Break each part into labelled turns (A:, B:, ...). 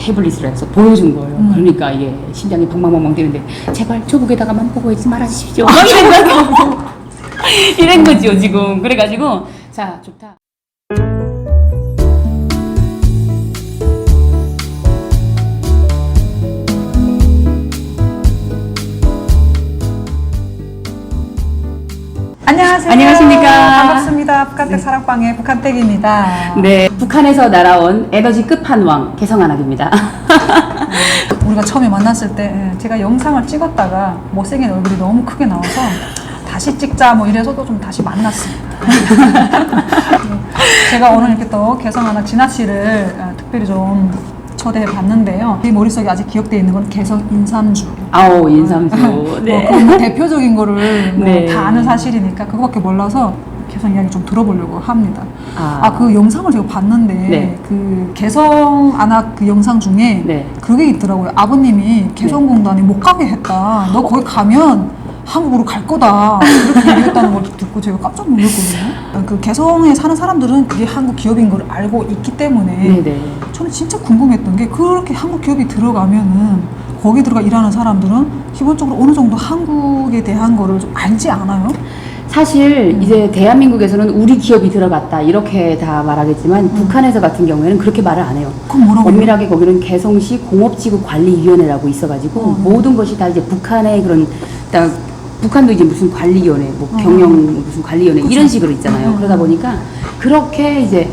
A: 태블릿을 해서 보여준 거예요. 그러니까 이게 심장이 벙벙벙벙 뛰는데 제발 조국에다가만 보고 있지 말아주십시오. 막 이런 거죠. 이런 거죠 지금. 그래가지고 자 좋다.
B: 안녕하세요.
A: 안녕하십니까.
B: 반갑습니다. 북한택 사랑방의 북한택입니다.
A: 네, 북한에서 날아온 에너지 끝판왕 개성한학입니다.
B: 우리가 처음에 만났을 때 제가 영상을 찍었다가 못생긴 얼굴이 너무 크게 나와서 다시 찍자 뭐 이래서도 좀 다시 만났습니다. 제가 오늘 이렇게 또 개성한학 진아 씨를 특별히 좀 초대해 봤는데요. 제 머릿속에 아직 기억되어 있는 건 개성 인삼주.
A: 아오 인삼주. 네.
B: 뭐 대표적인 거를 뭐
A: 네.
B: 다 아는 사실이니까 그거밖에 몰라서 개성 이야기 좀 들어보려고 합니다.
A: 아.
B: 그 영상을 제가 봤는데
A: 네.
B: 그 개성안학 그 영상 중에
A: 네.
B: 그게 있더라고요. 아버님이 개성공단에 못 가게 했다. 너 거기 가면 한국으로 갈 거다. 이렇게 얘기했다는 걸 듣고 제가 깜짝 놀랐거든요. 그 개성에 사는 사람들은 그게 한국 기업인 걸 알고 있기 때문에
A: 네네.
B: 저는 진짜 궁금했던 게 그렇게 한국 기업이 들어가면은 거기 들어가 일하는 사람들은 기본적으로 어느 정도 한국에 대한 거를 좀 알지 않아요?
A: 사실 이제 대한민국에서는 우리 기업이 들어갔다 이렇게 다 말하겠지만 북한에서 같은 경우에는 그렇게 말을 안 해요.
B: 그럼 뭐라고?
A: 엄밀하게 거기는 개성시 공업지구관리위원회라고 있어가지고 모든 것이 다 이제 북한의 그런 딱 북한도 이제 무슨 관리위원회, 뭐 경영 무슨 관리위원회 이런 식으로 있잖아요. 그러다 보니까 그렇게 이제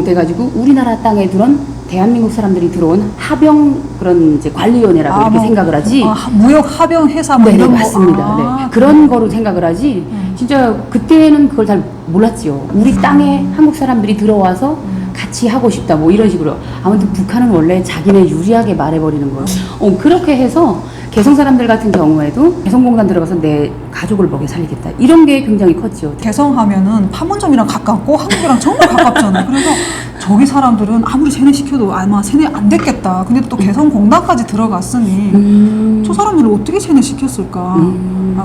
A: 돼가지고 우리나라 땅에 들어온 대한민국 사람들이 들어온 하병 그런 이제 관리위원회라고 이렇게
B: 뭐,
A: 생각을 하지.
B: 무역 하병 회사 뭐
A: 네,
B: 이런 거.
A: 맞습니다. 네. 그런 거로 생각을 하지. 진짜 그때는 그걸 잘 몰랐지요. 우리 땅에 한국 사람들이 들어와서 같이 하고 싶다 뭐 이런 식으로. 아무튼 북한은 원래 자기네 유리하게 말해버리는 거예요. 그렇게 해서 개성 사람들 같은 경우에도 개성공단 들어가서 내 가족을 먹여 살리겠다 이런 게 굉장히 컸죠.
B: 개성하면은 판문점이랑 가깝고 한국이랑 정말 가깝잖아요. 그래서 저기 사람들은 아무리 세뇌시켜도 아마 세뇌 안 됐겠다. 근데 또 개성공단까지 들어갔으니 저 사람들을 어떻게 세뇌시켰을까.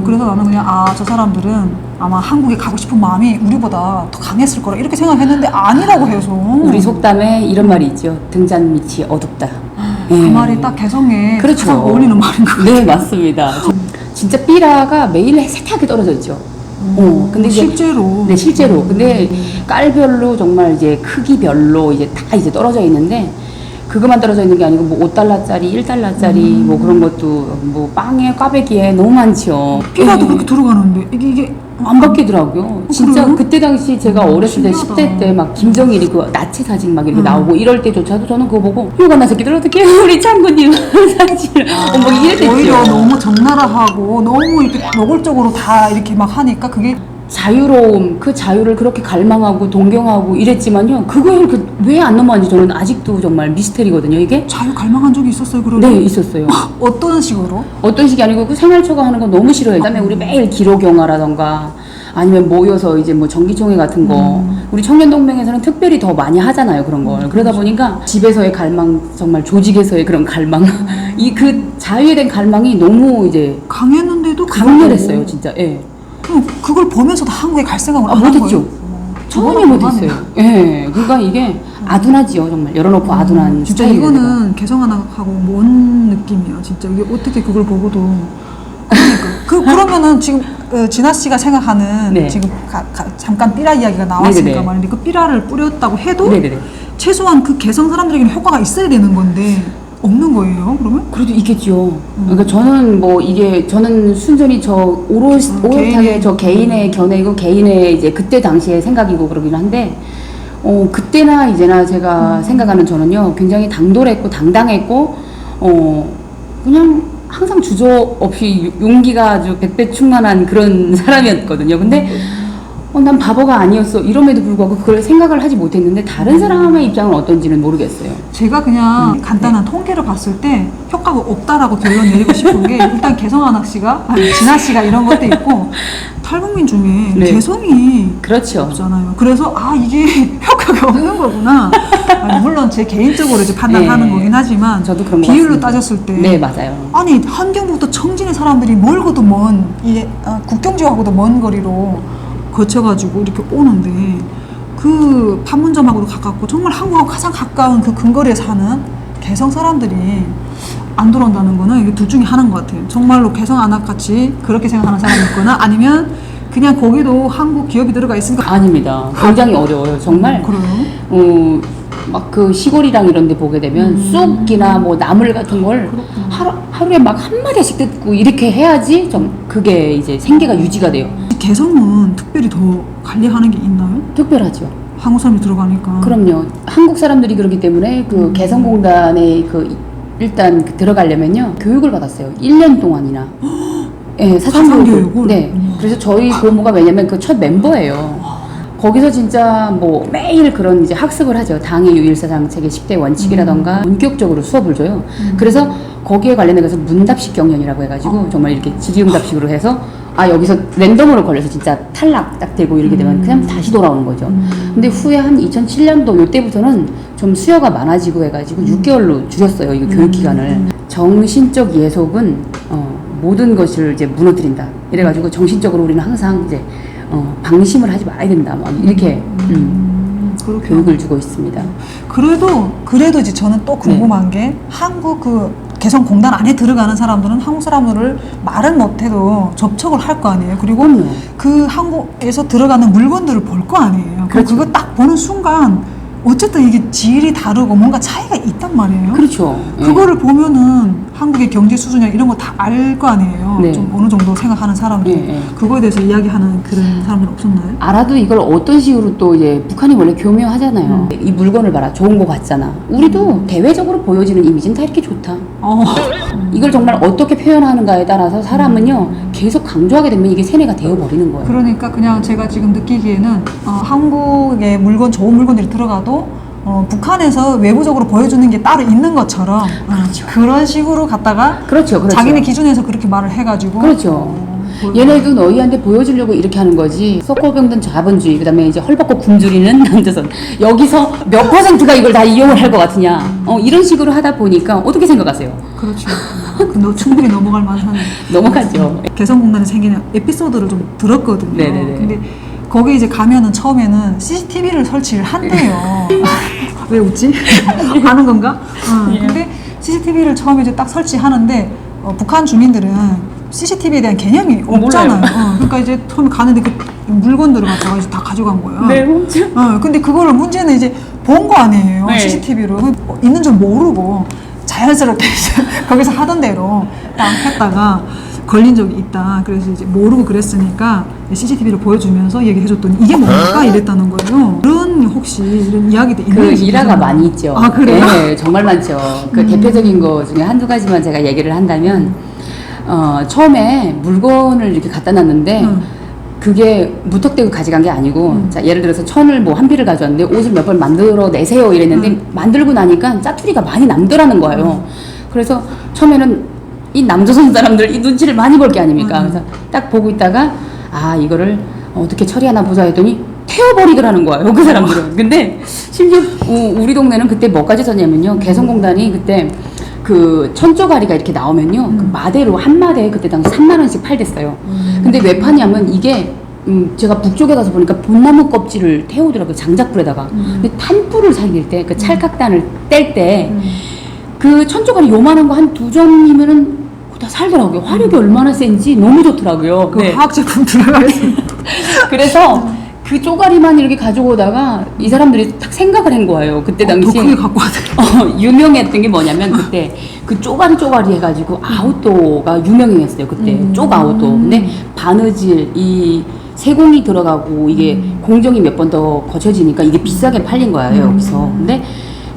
B: 그래서 나는 그냥 저 사람들은 아마 한국에 가고 싶은 마음이 우리보다 더 강했을 거라 이렇게 생각했는데 아니라고 해서.
A: 우리 속담에 이런 말이 있죠. 등잔 밑이 어둡다.
B: 그 말이 딱 개성에
A: 그렇죠.
B: 가장 어울리는 말인 것 같아요.
A: 네, 맞습니다. 진짜 삐라가 매일 세탁하게 떨어져 있죠. 근데 이제
B: 실제로.
A: 네, 실제로. 근데 깔별로 정말 이제 크기별로 이제 다 이제 떨어져 있는데 그것만 떨어져 있는 게 아니고 뭐 5달러짜리, 1달러짜리 뭐 그런 것도 뭐 빵에 꽈배기에 너무 많죠.
B: 삐라도 그렇게 들어가는데 이게
A: 안 바뀌더라고요. 진짜
B: 그래요?
A: 그때 당시 제가 어렸을 때
B: 신기하다.
A: 10대 때 막 김정일이 그 나치 사진 막 이렇게 나오고 이럴 때조차도 저는 그거 보고 요가나 새끼들 어떻게 우리 장군님 사진 뭐 이랬댔죠.
B: 오히려 너무 적나라하고 너무 이렇게 노골적으로 다 이렇게 막 하니까 그게
A: 자유로움, 그 자유를 그렇게 갈망하고 동경하고 이랬지만요. 그거를 왜 안 넘어왔는지 저는 아직도 정말 미스테리거든요, 이게.
B: 자유 갈망한 적이 있었어요, 그러면?
A: 네, 있었어요.
B: 어떤 식으로?
A: 어떤 식이 아니고 그 생활초가 하는 거 너무 싫어해요. 그다음에 우리 매일 기록영화라던가 아니면 모여서 이제 뭐 정기총회 같은 거 우리 청년동맹에서는 특별히 더 많이 하잖아요, 그런 걸. 그러다 보니까 집에서의 갈망, 정말 조직에서의 그런 갈망, 이 그 자유에 대한 갈망이 너무 이제
B: 강했는데도
A: 강렬했어요, 진짜. 예.
B: 그럼 그걸 보면서도 한국에 갈 생각을 안 한
A: 못했죠.
B: 거예요?
A: 전혀 못했어요. 예. 그러니까 이게 아둔하지요, 정말. 열어놓고 아둔한
B: 진짜
A: 스타일이에요.
B: 이거는 개성하나하고 먼 느낌이야, 진짜. 이게 어떻게 그걸 보고도. 그러니까. 그러면은 지금 진아 씨가 생각하는
A: 네.
B: 지금 잠깐 삐라 이야기가 나왔으니까
A: 네네네.
B: 말인데 그 삐라를 뿌렸다고 해도
A: 네네네.
B: 최소한 그 개성 사람들에게는 효과가 있어야 되는 건데 없는 거예요, 그러면?
A: 그래도 있겠죠. 그러니까 저는 뭐 이게 저는 순전히 오롯하게
B: 개인의.
A: 저 개인의 견해이고 개인의 이제 그때 당시의 생각이고 그러긴 한데 그때나 이제나 제가 생각하는 저는요 굉장히 당돌했고 당당했고 그냥 항상 주저없이 용기가 아주 백배충만한 그런 사람이었거든요. 근데 난 바보가 아니었어 이럼에도 불구하고 그걸 생각을 하지 못했는데 다른 사람의 입장은 어떤지는 모르겠어요.
B: 제가 그냥 간단한 통계를 봤을 때 효과가 없다라고 결론 내리고 싶은 게 일단 개성한학 씨가 진아 씨가 이런 것도 있고 탈북민 중에
A: 네.
B: 개성이
A: 그렇죠.
B: 없잖아요. 그래서 이게 효과가 없는 거구나. 물론 제 개인적으로 이제 판단하는
A: 네.
B: 거긴 하지만
A: 저도 그런 것
B: 비율로
A: 같습니다.
B: 따졌을 때
A: 네, 맞아요.
B: 아니 한경부터 청진의 사람들이 멀고도 먼 이게 국경지역하고도 먼 거리로 거쳐가지고 이렇게 오는데 그 판문점하고도 가깝고 정말 한국하고 가장 가까운 그 근거리에 사는 개성 사람들이 안 들어온다는 거는 이게 둘 중에 하나인 것 같아요. 정말로 개성 안악같이 그렇게 생각하는 사람이 있거나 아니면 그냥 거기도 한국 기업이 들어가 있으니까.
A: 아닙니다. 굉장히 어려워요. 정말.
B: 그래요?
A: 막 그 시골이랑 이런 데 보게 되면 쑥이나 뭐 나물 같은 걸 하루에 막 한 마디씩 듣고 이렇게 해야지 좀 그게 이제 생계가 유지가 돼요.
B: 개성은 특별히 더 관리하는 게 있나요?
A: 특별하죠.
B: 한국 사람이 들어가니까.
A: 그럼요. 한국 사람들이 그렇기 때문에 그 개성공단에 일단 들어가려면요. 교육을 받았어요. 1년 동안이나. 네,
B: 사상교육을?
A: 네. 그래서 저희 고모가 왜냐면 그 첫 멤버예요. 거기서 진짜 뭐 매일 그런 이제 학습을 하죠. 당의 유일사상 책의 10대 원칙이라던가 본격적으로 수업을 줘요. 그래서 거기에 관련해서 문답식 경연이라고 해가지고 정말 이렇게 질의응답식으로 해서 여기서 랜덤으로 걸려서 진짜 탈락 딱 되고 이렇게 되면 그냥 다시 돌아오는 거죠. 근데 후에 한 2007년도 요때부터는 좀 수요가 많아지고 해가지고 6개월로 줄였어요. 이거 교육 기간을. 정신적 예속은 모든 것을 이제 무너뜨린다. 이래가지고 정신적으로 우리는 항상 이제 방심을 하지 말아야 된다. 막 이렇게 교육을 주고 있습니다.
B: 그래도 이제 저는 또 궁금한 게 한국 그 개성공단 안에 들어가는 사람들은 한국 사람들을 말은 못해도 접촉을 할 거 아니에요. 그리고 그 한국에서 들어가는 물건들을 볼 거 아니에요.
A: 그렇죠.
B: 그거 딱 보는 순간 어쨌든 이게 질이 다르고 뭔가 차이가 있단 말이에요.
A: 그렇죠.
B: 그거를 보면은 한국의 경제 수준이나 이런 거 다 알 거 아니에요.
A: 네.
B: 좀 어느 정도 생각하는 사람들.
A: 네.
B: 그거에 대해서 이야기하는 그런 사람들은 없었나요?
A: 알아도 이걸 어떤 식으로 또 이제 북한이 원래 교묘하잖아요. 이 물건을 봐라. 좋은 거 같잖아. 우리도 대외적으로 보여지는 이미지는 다 이렇게 좋다. 이걸 정말 어떻게 표현하는가에 따라서 사람은요 계속 강조하게 되면 이게 세뇌가 되어버리는 거예요.
B: 그러니까 그냥 제가 지금 느끼기에는 한국의 물건, 좋은 물건들이 들어가도 북한에서 외부적으로 보여주는 게 따로 있는 것처럼 그런 식으로 갖다가
A: 그렇죠.
B: 자기네 기준에서 그렇게 말을 해가지고
A: 그렇죠. 얘네도 너희한테 보여주려고 이렇게 하는 거지. 석고병든 자본주의, 그다음에 이제 헐벗고 굶주리는 남조선. 여기서 몇 퍼센트가 이걸 다 이용을 할 것 같으냐. 이런 식으로 하다 보니까 어떻게 생각하세요?
B: 그렇죠. 근데 충분히 넘어갈 만한.
A: 넘어가죠.
B: 개성공단에 생기는 에피소드를 좀 들었거든요.
A: 네네네.
B: 근데 거기 이제 가면은 처음에는 CCTV를 설치를 한대요. 왜 웃지? 아는 건가? 근데 CCTV를 처음에 이제 딱 설치하는데 북한 주민들은 CCTV에 대한 개념이 없잖아요. 그러니까 이제 처음에 가는데 그 물건들을 갖다가 이제 다 가져간 거예요.
A: 네, 훔쳐.
B: 근데 그거를 문제는 이제 본 거 아니에요.
A: 네.
B: CCTV로 있는 줄 모르고 자연스럽게 이제 거기서 하던 대로 딱 했다가 걸린 적이 있다. 그래서 이제 모르고 그랬으니까 CCTV를 보여주면서 얘기해줬더니 이게 뭡니까? 이랬다는 거예요. 그런 혹시 이런 이야기도
A: 그
B: 있는지
A: 일화가
B: 궁금해요.
A: 많이 있죠.
B: 아, 그래요?
A: 네, 정말 많죠. 그 대표적인 거 중에 한두 가지만 제가 얘기를 한다면, 처음에 물건을 이렇게 갖다 놨는데, 그게 무턱대고 가져간 게 아니고, 자, 예를 들어서 천을 뭐 한 피를 가져왔는데 옷을 몇 벌 만들어 내세요 이랬는데, 만들고 나니까 짜투리가 많이 남더라는 거예요. 그래서 처음에는 이 남조선 사람들 이 눈치를 많이 볼 게 아닙니까? 그래서 딱 보고 있다가 이거를 어떻게 처리하나 보자 했더니 태워버리더라는 거예요, 그 사람들은. 근데 심지어 우리 동네는 그때 뭐까지 썼냐면요, 개성공단이 그때 그 천조가리가 이렇게 나오면요, 그 마대로 한 마대에 그때 당시 3만 원씩 팔댔어요. 근데 왜 파냐면 이게 제가 북쪽에 가서 보니까 봄나무 껍질을 태우더라고요, 장작불에다가. 근데 탄불을 살릴 때, 그 찰칵단을 뗄 때, 그 천조가리 요만한 거 한 2점이면은 다 살더라고요. 화력이 얼마나 센지 너무 좋더라고요.
B: 그 화학제품 들어가 있습니다.
A: 그래서 그 쪼가리만 이렇게 가지고 오다가 이 사람들이 딱 생각을 한 거예요. 그때 당시에.
B: 더 크게 갖고 와야
A: 유명했던 게 뭐냐면 그때 그 쪼가리 해가지고 아웃도어가 유명했어요. 그때 쪽아웃도어. 근데 바느질, 이 세공이 들어가고 이게 공정이 몇 번 더 거쳐지니까 이게 비싸게 팔린 거예요, 여기서. 근데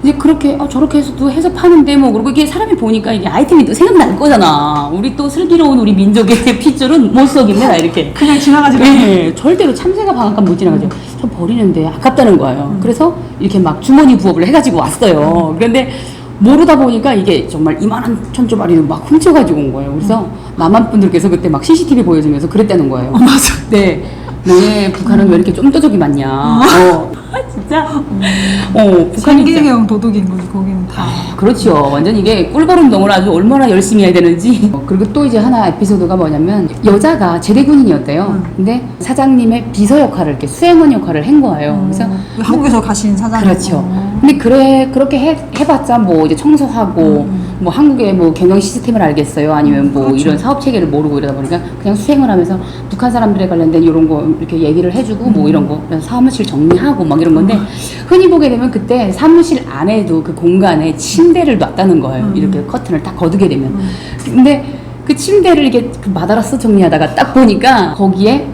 A: 이제 그렇게 저렇게 해서 파는데 뭐 그리고 이게 사람이 보니까 이게 아이템이 또 생각날 거잖아. 우리 또 슬기로운 우리 민족의 핏줄은 못 속입니다. 이렇게
B: 그냥 지나가지.
A: 네, 절대로 참새가 방앗간 못 지나가죠. 저 버리는데 아깝다는 거예요. 그래서 이렇게 막 주머니 부업을 해가지고 왔어요. 그런데 모르다 보니까 이게 정말 이만한 천조가리를 막 훔쳐가지고 온 거예요. 그래서 남한 분들께서 그때 막 CCTV 보여주면서 그랬다는 거예요.
B: 맞아.
A: 네, 너네 북한은 왜 이렇게 쫌더적이 많냐. 진짜. 북한이 진짜.
B: 생계형 도둑인 거지 거기는 다.
A: 그렇죠. 완전 이게 꿀벌 운동을 아주 얼마나 열심히 해야 되는지. 그리고 또 이제 하나 에피소드가 뭐냐면 여자가 제대군인이었대요. 근데 사장님의 비서 역할을 이렇게 수행원 역할을 한 거예요. 그래서
B: 한국에서 가신 사장님.
A: 그렇죠. 근데 그렇게 해봤자 뭐 이제 청소하고 뭐 한국의 뭐 경영 시스템을 알겠어요. 아니면 뭐
B: 그렇죠.
A: 이런 사업 체계를 모르고 이러다 보니까 그냥 수행을 하면서 북한 사람들에 관련된 이런 거 이렇게 얘기를 해주고 뭐 이런 거 사무실 정리하고 막 이런 건데 흔히 보게 되면 그때 사무실 안에도 그 공간에 침대를 놨다는 거예요. 이렇게 커튼을 딱 거두게 되면. 근데 그 침대를 이게 그 마다라스 정리하다가 딱 보니까 거기에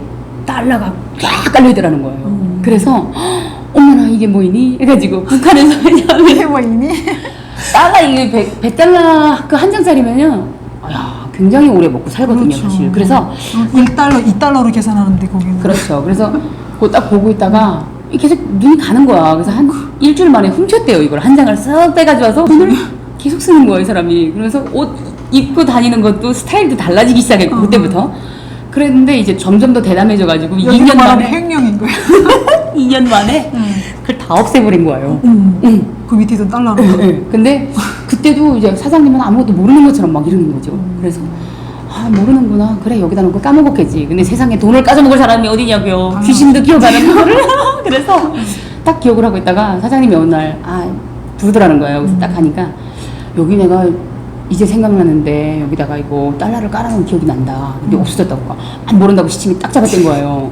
A: 달러가 쫙 깔려있더라는 거예요. 그래서 어머나 이게 뭐이니? 해가지고 북한에서 왜냐면
B: 이게 뭐 이니?
A: 달러 이게 100달러 그 한 장짜리면요. 야, 굉장히 오래 먹고 살거든요,
B: 그렇죠.
A: 사실. 그래서
B: 1달러, 2달러로 계산하는데 거기는.
A: 그렇죠. 그래서 그거 딱 보고 있다가 계속 눈이 가는 거야. 그래서 한 일주일 만에 훔쳤대요. 이걸 한 장을 쓱 빼가지고 와서 돈을 계속 쓰는 거예요, 이 사람이. 그래서 옷 입고 다니는 것도 스타일도 달라지기 시작했고 그때부터. 그랬는데 이제 점점 더 대담해져가지고 2년 만에
B: 횡령인 거야.
A: 2년 만에 그걸 다 없애버린 거예요.
B: 그 밑에 있던 달러로.
A: 근데 그때도 이제 사장님은 아무것도 모르는 것처럼 막 이러는 거죠. 그래서 모르는구나. 그래 여기다 놓고 까먹었겠지. 근데 세상에 돈을 까져먹을 사람이 어디냐고요. 귀신도 기억하는 거를. 그래서 딱 기억을 하고 있다가 사장님이 어느 날 부르더라는 거예요. 그래서 딱 하니까 여기 내가 이제 생각나는데 여기다가 이거 달러를 깔아놓은 기억이 난다. 근데 없어졌다고. 모른다고 시침이 딱 잡았던 거예요.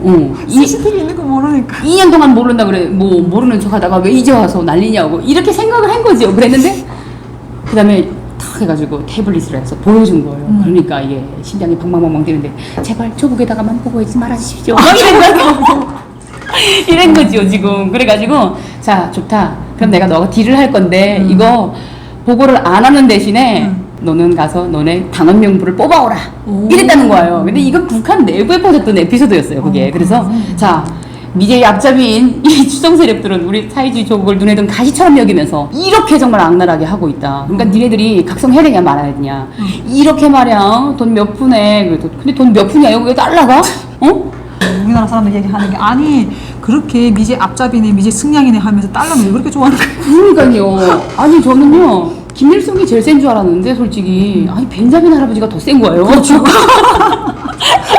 B: CCTV 있는 거 모르니까.
A: 2년 동안 모른다 그래. 뭐 모르는 척 하다가 왜 이제 와서 난리냐고 이렇게 생각을 한 거죠. 그랬는데 그 다음에 탁 해가지고 태블릿을 해서 보여준 거예요. 그러니까 이게 심장이 방방방방 뛰는데 제발 조국에다가만 보고 있지 말아주십시오. 막 이런 거죠. 이런 거죠 지금. 그래가지고 자 좋다. 그럼 내가 너가 딜을 할 건데 이거 보고를 안 하는 대신에 너는 가서 너네 당원 명부를 뽑아오라. 이랬다는 거예요. 근데 이건 북한 내부에 퍼졌던 에피소드였어요. 그게. 그래서 자 미제의 앞잡이인 이 추정 세력들은 우리 사회주의 조국을 눈에 든 가시처럼 여기면서 이렇게 정말 악랄하게 하고 있다. 그러니까 니네들이 각성해야 되냐 말아야 되냐. 이렇게 말이야. 돈 몇 푼에. 근데 돈 몇 푼이야. 여기 왜 달러가?
B: 우리나라 사람들 얘기하는 게 아니 그렇게 미제 앞잡이네 미제 승냥이네 하면서 달러는 왜 그렇게 좋아하는 거야?
A: 그러니까요. 아니 저는요 김일성이 제일 센 줄 알았는데 솔직히 아니 벤자민 할아버지가 더 센 거예요.
B: 그렇죠.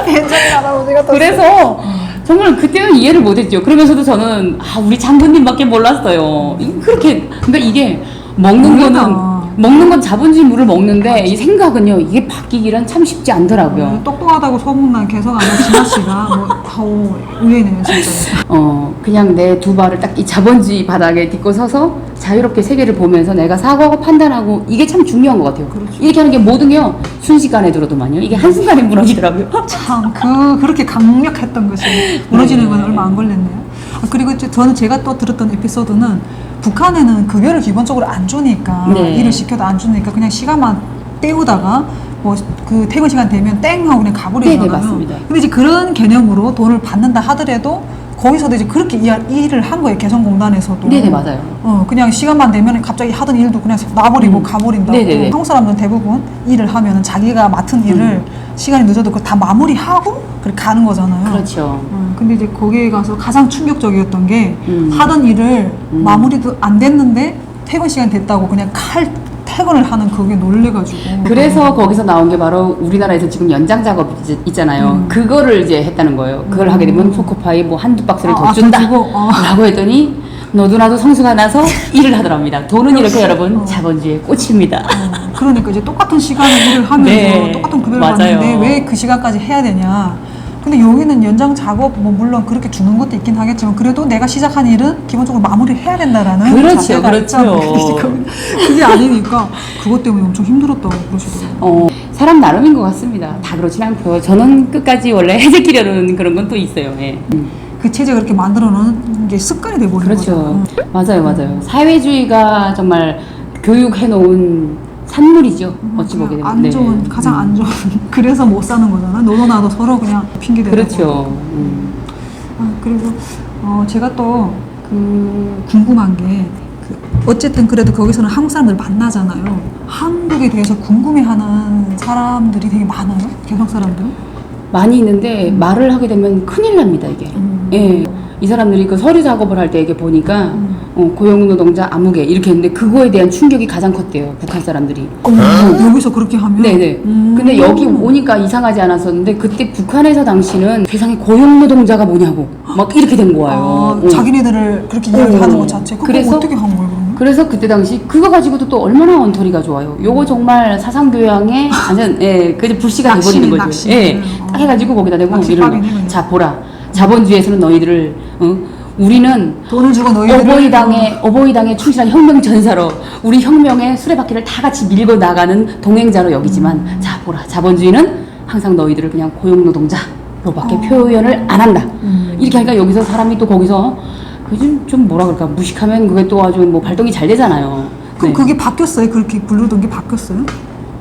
B: 벤자민 할아버지가 더
A: 그래서 정말 그때는 이해를 못했죠. 그러면서도 저는 우리 장군님밖에 몰랐어요. 그렇게 그러니까 이게 먹는 건 자본주의 물을 먹는데 이 생각은요 이게 바뀌기란 참 쉽지 않더라고요.
B: 똑똑하다고 소문난 개성하는 진아 씨가 의외네요 진짜.
A: 그냥 내 두 발을 딱 이 자본주의 바닥에 딛고 서서 자유롭게 세계를 보면서 내가 사고하고 판단하고 이게 참 중요한 것 같아요.
B: 그렇죠.
A: 이렇게 하는 게 모든 게요 순식간에 들어도만요 이게 한순간에 무너지더라고요.
B: 참 그렇게 강력했던 것이 무너지는 건 얼마 안 걸렸네요. 그리고 제가 또 들었던 에피소드는 북한에는 급여를 기본적으로 안 주니까 일을 시켜도 안 주니까 그냥 시간만 때우다가 뭐 그 퇴근 시간 되면 땡 하고 그냥 가버리잖아요.
A: 네, 맞습니다.
B: 근데 이제 그런 개념으로 돈을 받는다 하더라도 거기서도 이제 그렇게 일을 한 거예요. 개성공단에서도.
A: 네네 맞아요.
B: 그냥 시간만 되면 갑자기 하던 일도 그냥 놔버리고 가버린다고.
A: 네네네.
B: 한국 사람들은 대부분 일을 하면은 자기가 맡은 일을 시간이 늦어도 그걸 다 마무리하고 그렇게 가는 거잖아요.
A: 그렇죠.
B: 근데 이제 거기에 가서 가장 충격적이었던 게 하던 일을 마무리도 안 됐는데 퇴근 시간 됐다고 그냥 퇴근을 하는 그게 놀래가지고.
A: 그래서 거기서 나온 게 바로 우리나라에서 지금 연장 작업 있잖아요. 그거를 이제 했다는 거예요. 그걸 하게 되면 초코파이 뭐 한두 박스를 더 준다. 라고 했더니 너도 나도 성수가 나서 일을 하더랍니다. 돈은 이렇게 여러분 자본주의의 꽃입니다.
B: 그러니까 이제 똑같은 시간에 일을 하면서 똑같은 급여를 받는데 왜 그 시간까지 해야 되냐. 근데 여기는 연장 작업 물론 그렇게 주는 것도 있긴 하겠지만 그래도 내가 시작한 일은 기본적으로 마무리를 해야 된다라는 자세가 있잖아요. 그게 아니니까 그것 때문에 엄청 힘들었다고 그러시더라고요.
A: 사람 나름인 것 같습니다. 다 그렇진 않고요. 저는 끝까지 원래 해제키려는 그런 건 또 있어요.
B: 그 체제가 그렇게 만들어 놓은 게 습관이 돼버린 거죠.
A: 그렇죠. 맞아요. 사회주의가 정말 교육해 놓은 산물이죠. 어찌 보게 되면.
B: 가장 안 좋은. 그래서 못 사는 거잖아. 너도 나도 서로 그냥 핑계대고.
A: 그렇죠.
B: 그리고 제가 또 궁금한 게 어쨌든 그래도 거기서는 한국 사람들 만나잖아요. 한국에 대해서 궁금해하는 사람들이 되게 많아요. 개성 사람들은.
A: 많이 있는데 말을 하게 되면 큰일 납니다 이게. 이 사람들이 그 서류 작업을 할 때 이렇게 보니까 고용노동자 아무개 이렇게 했는데 그거에 대한 충격이 가장 컸대요. 북한 사람들이.
B: 여기서 그렇게 하면?
A: 네네. 근데 여기 오니까 이상하지 않았었는데 그때 북한에서 당시는 세상에 고용노동자가 뭐냐고 막 이렇게 된 거예요.
B: 자기네들을 그렇게 이야기하는 것 자체. 그거
A: 그래서
B: 어떻게 한 거예요, 그러면?
A: 그래서 그때 당시 그거 가지고도 또 얼마나 언터리가 좋아요. 요거 정말 사상교양에 완전 그 불씨가 돼버리는 거죠.
B: 낚시.
A: 예, 딱 해가지고 거기다 대고 이런 거.
B: 낚시밥이네,
A: 자 보라. 자본주의에서는 너희들을 우리는
B: 돈을 주고 너희들을
A: 어버이당에 충실한 혁명 전사로 우리 혁명의 수레바퀴를 다 같이 밀고 나가는 동행자로 여기지만 자 보라. 자본주의는 항상 너희들을 그냥 고용노동자로밖에 표현을 안 한다. 이렇게 하니까 여기서 사람이 또 거기서 좀 뭐라 그럴까 무식하면 그게 또 아주 뭐 발동이 잘 되잖아요.
B: 그럼
A: 네.
B: 그게 바뀌었어요? 그렇게 부르던 게 바뀌었어요?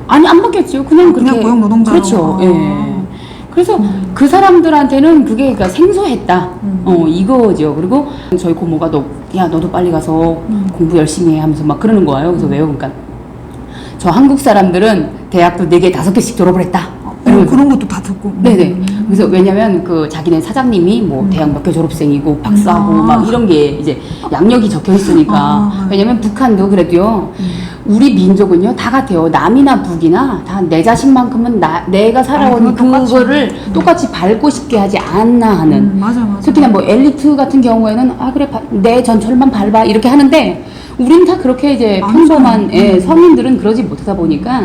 A: 아니 안 바뀌었죠. 그냥 그렇게
B: 고용노동자로.
A: 그렇죠. 예. 그래서 그 사람들한테는 그게 그러니까 생소했다. 이거죠. 그리고 저희 고모가 야 너도 빨리 가서 공부 열심히 해 하면서 막 그러는 거예요. 그래서 왜요? 그러니까 저 한국 사람들은 대학도 4개, 5개씩 졸업을 했다.
B: 그런 것도 다 듣고.
A: 네네. 그래서 왜냐면 그 자기네 사장님이 뭐 대학 몇 개 졸업생이고 박사하고 막 이런 게 이제 양력이 적혀 있으니까. 왜냐면 북한도 그래도요. 우리 민족은요 다 같아요. 남이나 북이나 다 내 자식만큼은 내가 살아온 그거를 똑같이 밟고 싶게 하지 않나 하는.
B: 맞아.
A: 특히나 뭐 엘리트 같은 경우에는 그래 내 전철만 밟아 이렇게 하는데 우린 다 그렇게 이제 평범한 서민들은 그러지 못하다 보니까.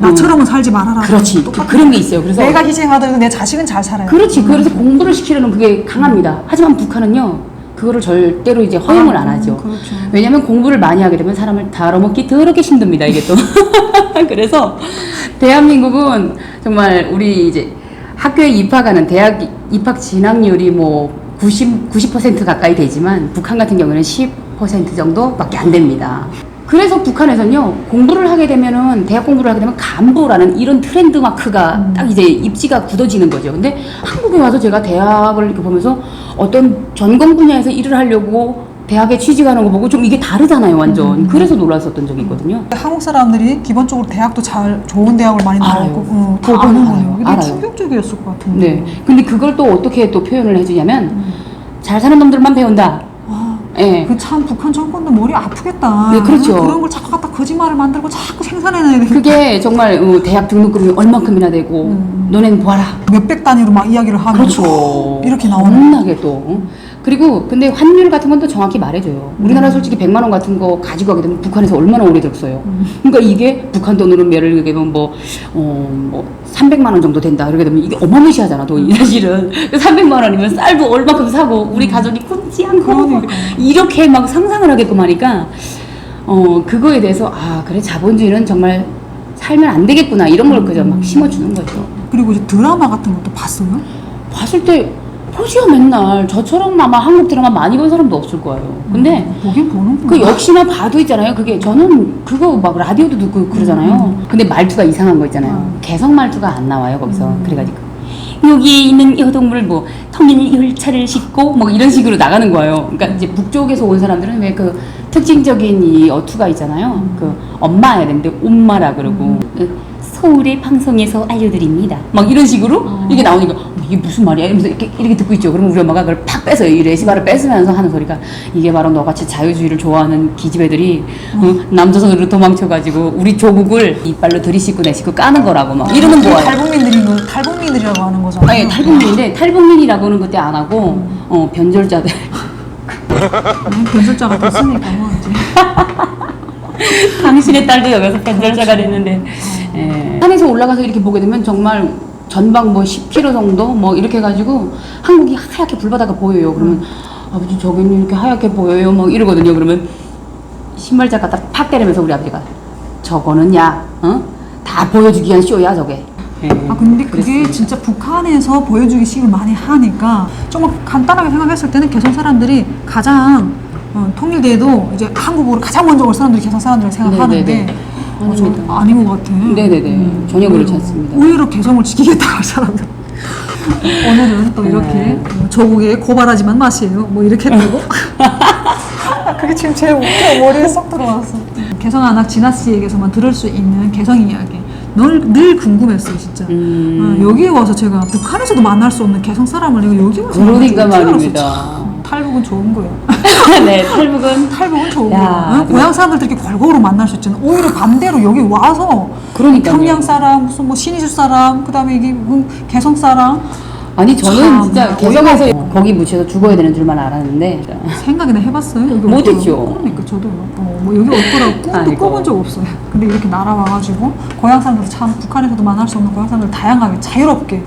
B: 나처럼은 살지 말아라.
A: 그렇지. 그런 게 있어요. 그래서
B: 내가 희생하더라도 내 자식은 잘 살아요.
A: 그렇지. 그래서 공부를 시키려는 그게 강합니다. 하지만 북한은요, 그거를 절대로 이제 허용을 안 하죠.
B: 그렇죠.
A: 왜냐면 공부를 많이 하게 되면 사람을 다뤄먹기 더럽게 힘듭니다. 이게 또. 그래서 대한민국은 정말 우리 이제 학교에 입학하는 대학 입학 진학률이 뭐 90% 가까이 되지만 북한 같은 경우는 10% 정도밖에 안 됩니다. 그래서 북한에서는요 공부를 하게 되면은 대학 공부를 하게 되면 간부라는 이런 트렌드 마크가 딱 이제 입지가 굳어지는 거죠. 근데 한국에 와서 제가 대학을 이렇게 보면서 어떤 전공 분야에서 일을 하려고 대학에 취직하는 거 보고 좀 이게 다르잖아요, 완전. 그래서 놀랐었던 적이 있거든요.
B: 한국 사람들이 기본적으로 대학도 잘 좋은 대학을 많이 나오고 다
A: 그거
B: 아는 거예요. 이게
A: 알아요.
B: 충격적이었을 것 같은데.
A: 네. 근데 그걸 또 어떻게 또 표현을 해주냐면 잘 사는 놈들만 배운다. 예.
B: 그 참 북한 정권도 머리 아프겠다.
A: 네, 그렇죠.
B: 그런 걸 자꾸 갖다 거짓말을 만들고 자꾸 생산해내야 돼.
A: 그게 정말 대학 등록금이 얼만큼이나 되고 너네는 보아라.
B: 몇백 단위로 막 이야기를 하면
A: 그렇죠.
B: 이렇게 나오는.
A: 겁나게 또. 그리고 근데 환율 같은 건 또 정확히 말해줘요. 우리나라 솔직히 100만 원 같은 거 가지고 가게 되면 북한에서 얼마나 오래 들었어요. 그러니까 이게 북한 돈으로 매를 그게 뭐 300만 원 정도 된다. 그러게 되면 이게 어마무시하잖아 돈이 사실은. 300만 원이면 쌀도 얼마큼 사고 우리 가족이 굶지 않고 이렇게 막 상상을 하게끔 하니까 그거에 대해서 그래 자본주의는 정말 살면 안 되겠구나 이런 걸 그저 막 심어주는 거죠.
B: 그리고 이제 드라마 같은 것도 봤어요?
A: 봤을 때 보지요 맨날. 저처럼 아마 한국 드라마 많이 본 사람도 없을 거예요. 근데
B: 보긴 보는구나.
A: 그 역시나 봐도 있잖아요. 그게 저는 그거 막 라디오도 듣고 그러잖아요. 근데 말투가 이상한 거 있잖아요. 개성 말투가 안 나와요 거기서. 그래가지고 여기에 있는 여동물 뭐 통일 열차를 싣고 뭐 이런 식으로 나가는 거예요. 그러니까 이제 북쪽에서 온 사람들은 왜 그 특징적인 이 어투가 있잖아요. 그 엄마야 되는데 엄마라 그러고 서울의 방송에서 알려드립니다. 막 이런 식으로 이게 나오니까 이게 무슨 말이야? 이러면서 이렇게 듣고 있죠. 그러면 우리 엄마가 그걸 팍 빼서 이 레시바를 뺏으면서 하는 소리가 이게 바로 너같이 자유주의를 좋아하는 기집애들이 남조선으로 도망쳐가지고 우리 조국을 이빨로 들이씻고 내씻고 까는 거라고 막 이러는 거예요.
B: 탈북민들이라고 하는 거잖아요.
A: 아니 탈북민인데 탈북민이라고는 그때 안 하고 변절자들.
B: 변절자가 됐으니까 뭐 이제.
A: 당신의 딸도 여기서 변절자가 됐는데 산에서 올라가서 이렇게 보게 되면 정말 전방 뭐 10km 정도 뭐 이렇게 해가지고 한국이 하얗게 불바다가 보여요. 그러면 아버지 저기는 이렇게 하얗게 보여요 막 이러거든요. 그러면 신발장 갖다 팍 때리면서 우리 아버지가 저거는 다 보여주기 위한 쇼야 저게.
B: 근데 그게 진짜 북한에서 보여주기 식을 많이 하니까 좀 간단하게 생각했을 때는 개성 사람들이 가장 통일돼도 이제 한국으로 가장 먼저 올 사람들이 개성 사람들을 생각하는데 아닌 것 같아.
A: 네네네. 전혀 그렇지 않습니다.
B: 오히려 개성을 지키겠다 할 사람들. 오늘은 또 이렇게 조국에 고발하지만 마세요. 뭐 이렇게 했다고. 그게 지금 제일 웃겨. 머리에 쏙 들어왔어. 개성 안악 진아 씨에게서만 들을 수 있는 개성 이야기. 늘 궁금했어요, 진짜. 여기에 와서 제가 북한에서도 만날 수 없는 개성 사람을 내가 여기 와서
A: 그러니까 말입니다.
B: 탈북은 좋은 거예요.
A: 네,
B: 탈북은 좋은
A: 야,
B: 거예요. 고향 사람들 이렇게 골고루 만날 수 있잖아요. 오히려 반대로 여기 와서
A: 그러니까요.
B: 평양 사람, 무슨 뭐 신의주 사람, 그다음에 이게 개성 사람
A: 아니 저는
B: 참,
A: 진짜 개성에서 거기 묻혀서 죽어야 되는 줄만 알았는데
B: 생각이나 해봤어요? 여기 올
A: 못했죠.
B: 거라고? 그러니까 저도 뭐 여기 올 거라고 꿈도
A: 아이고.
B: 꿔본 적 없어요. 근데 이렇게 날아와가지고 고향 사람들 참 북한에서도 만날 수 없는 고향 사람들 다양하게 자유롭게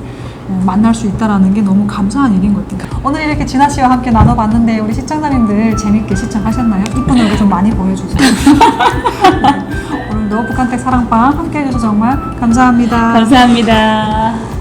B: 만날 수 있다라는 게 너무 감사한 일인 것 같아요. 오늘 이렇게 진아 씨와 함께 나눠봤는데 우리 시청자님들 재밌게 시청하셨나요? 이쁜 얼굴 좀 많이 보여주세요. 오늘도 북한택 사랑방 함께 해주셔서 정말 감사합니다.
A: 감사합니다.